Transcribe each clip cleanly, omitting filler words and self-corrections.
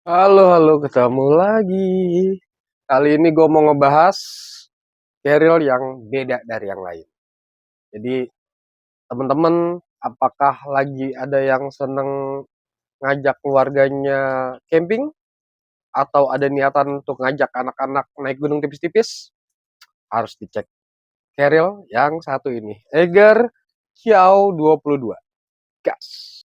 Halo, halo, ketemu lagi. Kali ini gue mau ngebahas keril yang beda dari yang lain. Jadi, teman-teman, apakah lagi ada yang seneng ngajak keluarganya camping? Atau ada niatan untuk ngajak anak-anak naik gunung tipis-tipis? Harus dicek keril yang satu ini. Eiger Xiao 22. Gas!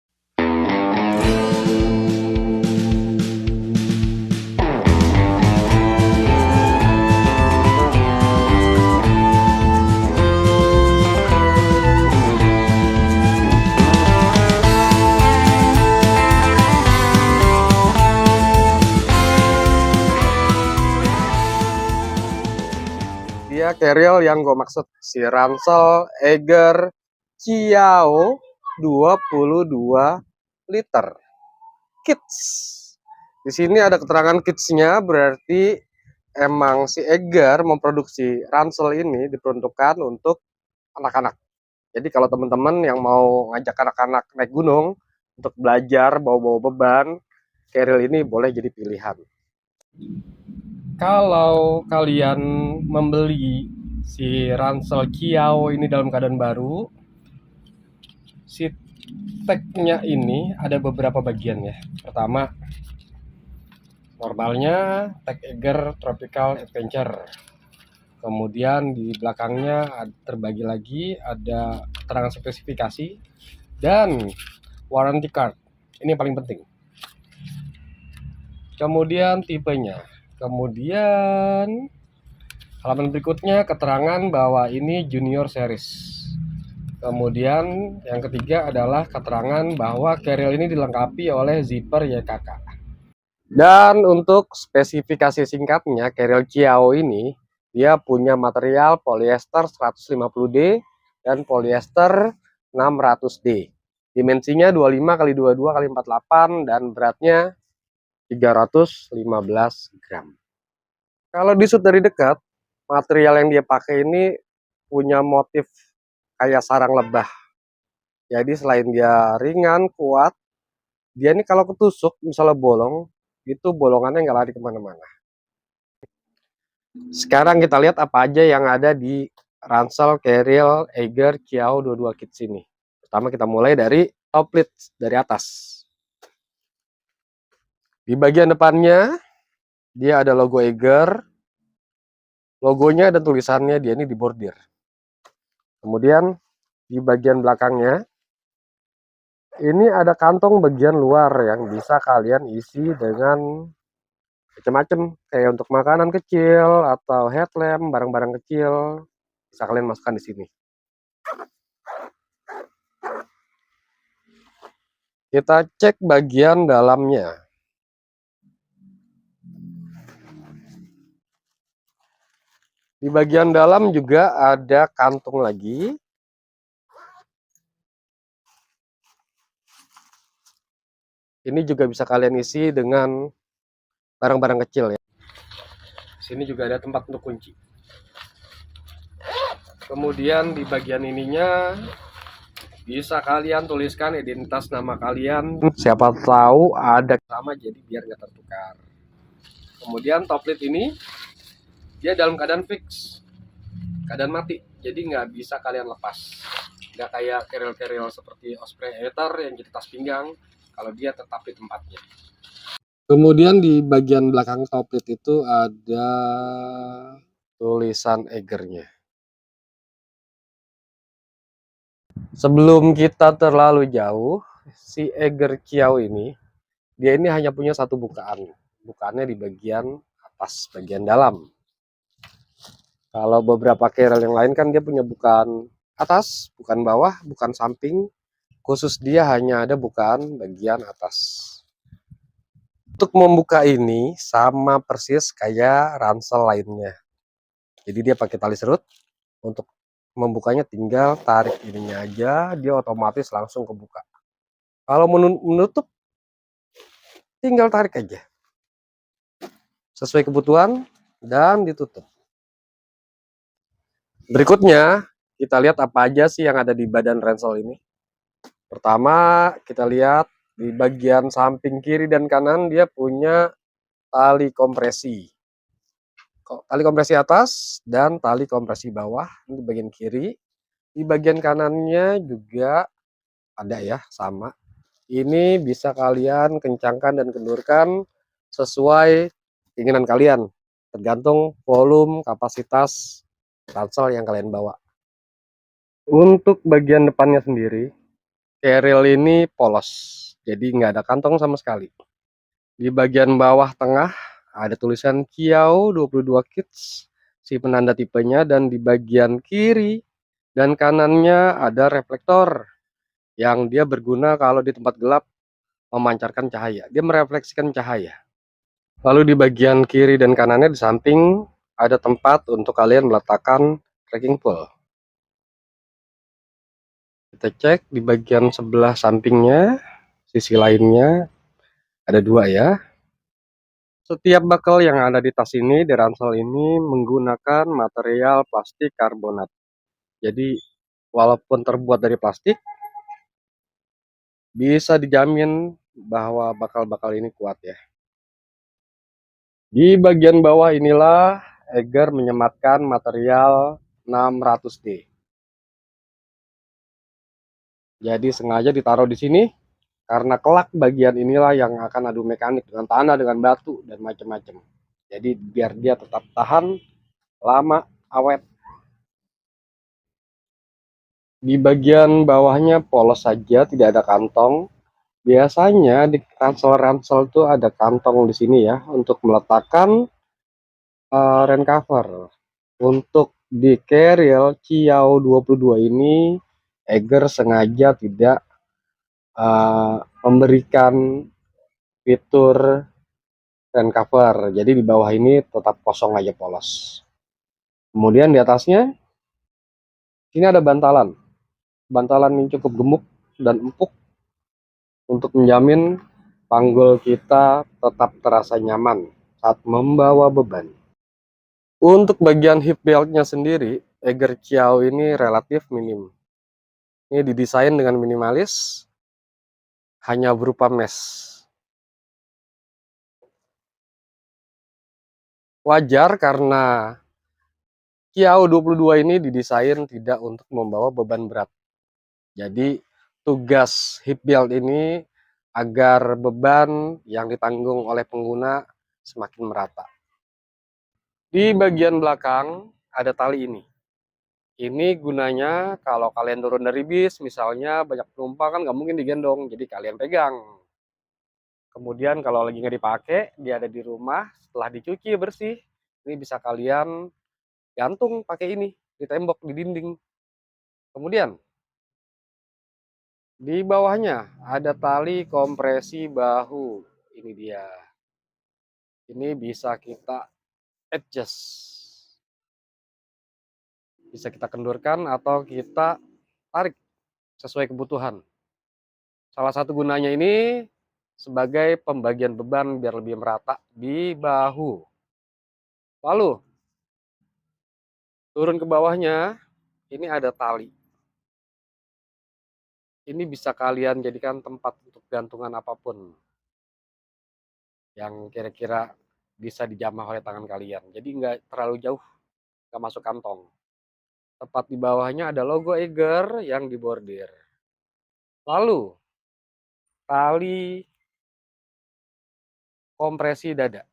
Dia keril yang gue maksud, si Ransel Eiger Xiao 22 liter kids. Di sini ada keterangan kidsnya, berarti emang si Eiger memproduksi Ransel ini diperuntukkan untuk anak-anak. Jadi kalau teman-teman yang mau ngajak anak-anak naik gunung untuk belajar bawa-bawa beban, keril ini boleh jadi pilihan. Kalau kalian membeli si Ransel Kiao ini dalam keadaan baru, si tagnya ini ada beberapa bagian ya. Pertama, normalnya tag Eiger Tropical Adventure. Kemudian di belakangnya terbagi lagi ada keterangan spesifikasi dan warranty card. Ini yang paling penting. Kemudian tipenya. Kemudian halaman berikutnya keterangan bahwa ini junior series. Kemudian yang ketiga adalah keterangan bahwa keril ini dilengkapi oleh zipper YKK. Dan untuk spesifikasi singkatnya, keril Xiao ini dia punya material polyester 150D dan polyester 600D. Dimensinya 25 x 22 x 48 dan beratnya 315 gram. Kalau disut dari dekat, material yang dia pakai ini punya motif kayak sarang lebah. Jadi selain dia ringan, kuat, dia ini kalau ketusuk, misalnya bolong, itu bolongannya nggak lari kemana-mana. Sekarang kita lihat apa aja yang ada di Ransel Keril Eiger Xiao 22 Kids ini. Pertama kita mulai dari top lid, dari atas. Di bagian depannya, dia ada logo Eiger. Logonya dan tulisannya dia ini dibordir. Kemudian di bagian belakangnya, ini ada kantong bagian luar yang bisa kalian isi dengan macam-macam, kayak untuk makanan kecil atau headlamp, barang-barang kecil bisa kalian masukkan di sini. Kita cek bagian dalamnya. Di bagian dalam juga ada kantung lagi. Ini juga bisa kalian isi dengan barang-barang kecil ya. Sini juga ada tempat untuk kunci. Kemudian di bagian ininya bisa kalian tuliskan identitas nama kalian. Siapa tahu ada sama, jadi biar nggak tertukar. Kemudian top lid ini dia dalam keadaan fix, keadaan mati, jadi nggak bisa kalian lepas. Nggak kayak keril-keril seperti Osprey Aether yang jadi tas pinggang, kalau dia tetap di tempatnya. Kemudian di bagian belakang top lid itu ada tulisan Eigernya. Sebelum kita terlalu jauh, si Eiger Xiao ini, dia ini hanya punya satu bukaan. Bukaannya di bagian atas, bagian dalam. Kalau beberapa keril yang lain kan dia punya bukaan atas, bukan bawah, bukan samping. Khusus dia hanya ada bukaan bagian atas. Untuk membuka ini sama persis kayak ransel lainnya. Jadi dia pakai tali serut. Untuk membukanya tinggal tarik ininya aja, dia otomatis langsung kebuka. Kalau menutup, tinggal tarik aja. Sesuai kebutuhan dan ditutup. Berikutnya, kita lihat apa aja sih yang ada di badan ransel ini. Pertama, kita lihat Di bagian samping kiri dan kanan dia punya tali kompresi. Tali kompresi atas dan tali kompresi bawah ini di bagian kiri. Di bagian kanannya juga ada ya, sama. Ini bisa kalian kencangkan dan kendurkan sesuai keinginan kalian, tergantung volume kapasitas ransel yang kalian bawa. Untuk bagian depannya sendiri, keril ini polos, jadi nggak ada kantong sama sekali. Di bagian bawah tengah ada tulisan Kiao 22 Kids, si penanda tipenya, dan di bagian kiri dan kanannya ada reflektor yang dia berguna kalau di tempat gelap memancarkan cahaya. Dia merefleksikan cahaya. Lalu di bagian kiri dan kanannya di samping ada tempat untuk kalian meletakkan trekking pole. Kita cek di bagian sebelah sampingnya, sisi lainnya ada dua ya. Setiap buckle yang ada di tas ini, di ransel ini menggunakan material plastik karbonat. Jadi walaupun terbuat dari plastik, bisa dijamin bahwa bakal-bakal ini kuat ya. Di bagian bawah inilah Eiger menyematkan material 600D. Jadi sengaja ditaruh di sini karena kelak bagian inilah yang akan adu mekanik dengan tanah, dengan batu dan macam-macam. Jadi biar dia tetap tahan lama, awet. Di bagian bawahnya polos saja, tidak ada kantong. Biasanya di ransel-ransel tuh ada kantong di sini ya untuk meletakkan rain cover. Untuk di Keril Ciao 22 ini Eiger sengaja tidak memberikan fitur rain cover. Jadi di bawah ini tetap kosong aja, polos. Kemudian di atasnya ini ada bantalan. Bantalan yang cukup gemuk dan empuk untuk menjamin panggul kita tetap terasa nyaman saat membawa beban. Untuk bagian hip beltnya sendiri, Eiger Ciao ini relatif minim. Ini didesain dengan minimalis, hanya berupa mesh. Wajar karena Ciao 22 ini didesain tidak untuk membawa beban berat. Jadi tugas hip belt ini agar beban yang ditanggung oleh pengguna semakin merata. Di bagian belakang ada tali ini. Ini gunanya kalau kalian turun dari bis, misalnya banyak penumpang kan nggak mungkin digendong, jadi kalian pegang. Kemudian kalau lagi nggak dipakai, dia ada di rumah, setelah dicuci bersih, ini bisa kalian gantung pakai ini di tembok, di dinding. Kemudian di bawahnya ada tali kompresi bahu. Ini dia. Ini bisa kita adjust. Bisa kita kendurkan atau kita tarik sesuai kebutuhan. Salah satu gunanya ini sebagai pembagian beban biar lebih merata di bahu. Lalu turun ke bawahnya, ini ada tali. Ini bisa kalian jadikan tempat untuk gantungan apapun yang kira-kira bisa dijamah oleh tangan kalian. Jadi nggak terlalu jauh, nggak masuk kantong. Tepat di bawahnya ada logo Eiger yang dibordir. Lalu tali kompresi dada.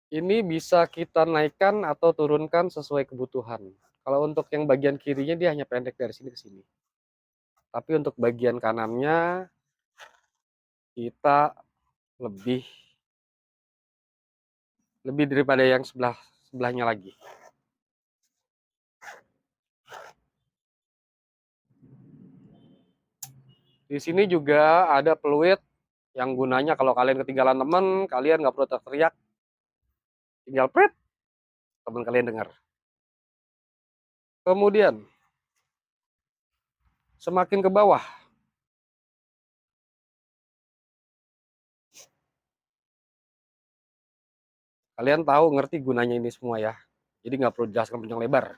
Ini bisa kita naikkan atau turunkan sesuai kebutuhan. Kalau untuk yang bagian kirinya dia hanya pendek dari sini ke sini. Tapi untuk bagian kanannya kita lebih daripada yang sebelahnya lagi. Di sini juga ada peluit yang gunanya kalau kalian ketinggalan teman, kalian nggak perlu teriak, tinggal prit, teman kalian dengar. Kemudian semakin ke bawah, kalian tahu ngerti gunanya ini semua ya. Jadi nggak perlu jelaskan panjang lebar.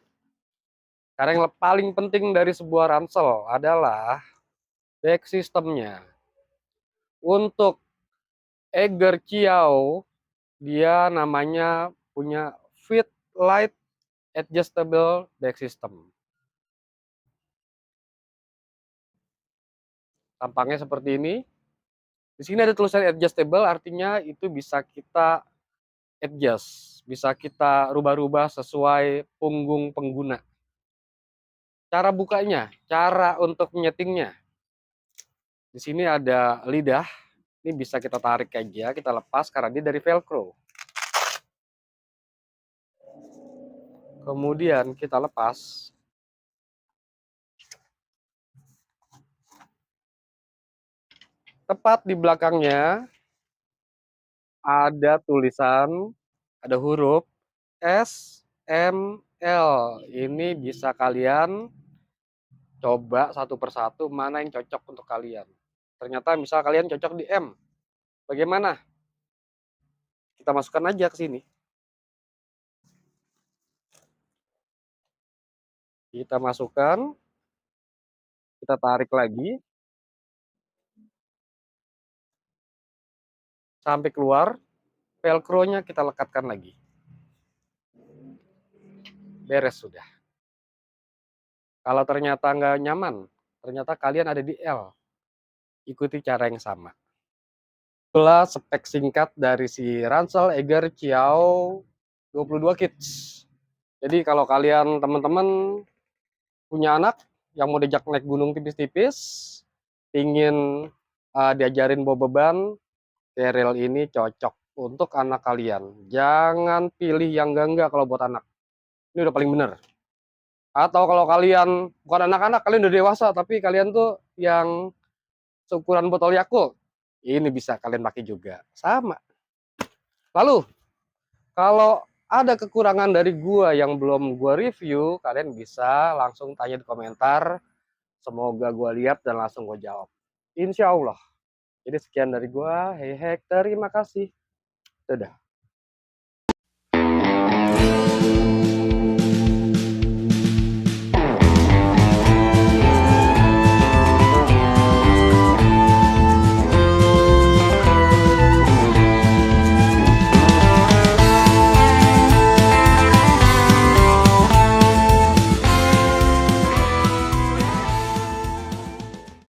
Karena yang paling penting dari sebuah ransel adalah back systemnya. Untuk Eiger Qiao, dia namanya punya Fit Light Adjustable Back System. Tampangnya seperti ini. Di sini ada tulisan adjustable, artinya itu bisa kita adjust, bisa kita rubah-rubah sesuai punggung pengguna. Cara bukanya, cara untuk nyetingnya. Di sini ada lidah, ini bisa kita tarik aja, kita lepas karena dia dari velcro. Kemudian kita lepas. Tepat di belakangnya ada tulisan, ada huruf S, M, L. Ini bisa kalian coba satu persatu mana yang cocok untuk kalian. Ternyata misal kalian cocok di M. Bagaimana? Kita masukkan aja ke sini. Kita masukkan, kita tarik lagi sampai keluar, velcro-nya kita lekatkan lagi. Beres sudah. Kalau ternyata nggak nyaman, ternyata kalian ada di L, ikuti cara yang sama. Itulah spek singkat dari si ransel Eiger Qiao 22 Kids. Jadi kalau kalian teman-teman punya anak yang mau diajak naik gunung tipis-tipis, ingin diajarin bawa beban, keril ini cocok untuk anak kalian. Jangan pilih yang enggak kalau buat anak. Ini udah paling bener. Atau kalau kalian bukan anak-anak, kalian udah dewasa, tapi kalian tuh yang seukuran botol Yakult, ini bisa kalian pakai juga. Sama. Lalu, kalau ada kekurangan dari gua yang belum gua review, kalian bisa langsung tanya di komentar. Semoga gua lihat dan langsung gua jawab. Insya Allah. Jadi sekian dari gua. Hey, terima kasih. Dadah.